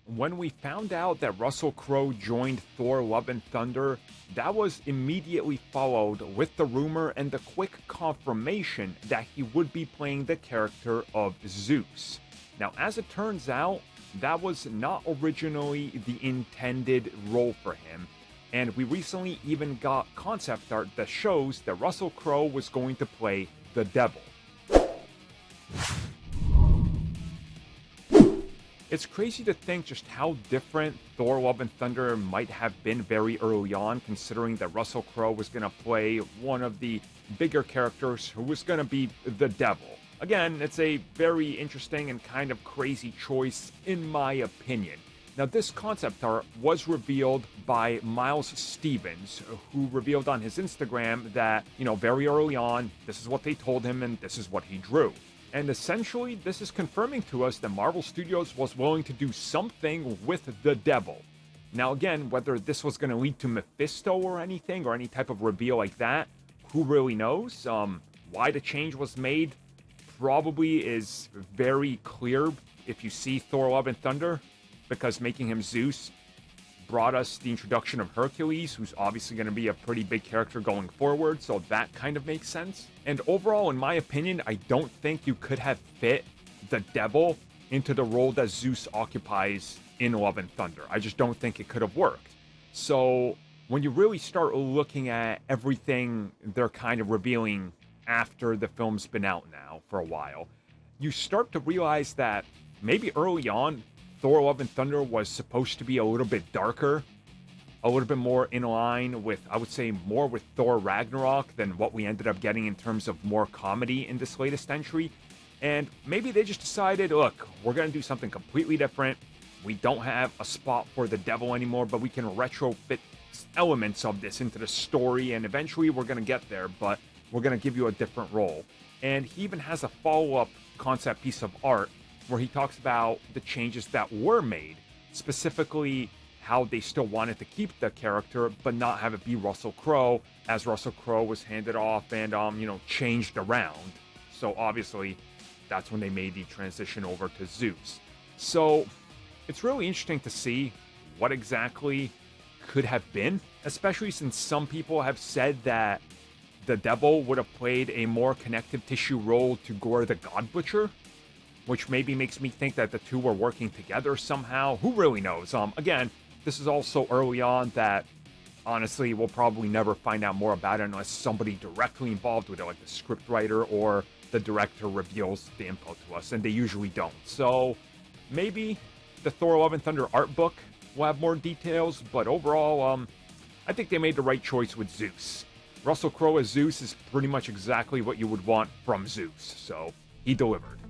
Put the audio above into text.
When we found out that Russell Crowe joined Thor Love and Thunder, that was immediately followed with the rumor and the quick confirmation that he would be playing the character of Zeus. Now, as it turns out, that was not originally the intended role for him, and we recently even got concept art that shows that Russell Crowe was going to play the Devil. It's crazy to think just how different Thor Love and Thunder might have been very early on, considering that Russell Crowe was going to play one of the bigger characters who was going to be the Devil. Again, it's a very interesting and kind of crazy choice, in my opinion. Now, this concept art was revealed by Miles Stevens, who revealed on his Instagram that, very early on, this is what they told him and this is what he drew. And essentially, this is confirming to us that Marvel Studios was willing to do something with the Devil. Now again, whether this was going to lead to Mephisto or anything, or any type of reveal like that, who really knows? Why the change was made probably is very clear if you see Thor Love and Thunder, because making him Zeus brought us the introduction of Hercules, who's obviously going to be a pretty big character going forward, so that kind of makes sense. And overall, in my opinion, I don't think you could have fit the Devil into the role that Zeus occupies in Love and Thunder. I just don't think it could have worked. So when you really start looking at everything they're kind of revealing after the film's been out now for a while, you start to realize that maybe early on, Thor Love and Thunder was supposed to be a little bit darker, a little bit more in line with, I would say, more with Thor Ragnarok than what we ended up getting in terms of more comedy in this latest entry. And maybe they just decided, look, we're going to do something completely different. We don't have a spot for the Devil anymore, but we can retrofit elements of this into the story, and eventually we're going to get there, but we're going to give you a different role. And he even has a follow-up concept piece of art where he talks about the changes that were made, specifically how they still wanted to keep the character, but not have it be Russell Crowe, as Russell Crowe was handed off and, changed around. So obviously, that's when they made the transition over to Zeus. So it's really interesting to see what exactly could have been, especially since some people have said that the Devil would have played a more connective tissue role to Gore the God Butcher, which maybe makes me think that the two were working together somehow. Who really knows? Again, this is all so early on that, honestly, we'll probably never find out more about it unless somebody directly involved with it, like the scriptwriter or the director, reveals the info to us, and they usually don't. So maybe the Thor Love and Thunder art book will have more details, but overall, I think they made the right choice with Zeus. Russell Crowe as Zeus is pretty much exactly what you would want from Zeus, so he delivered.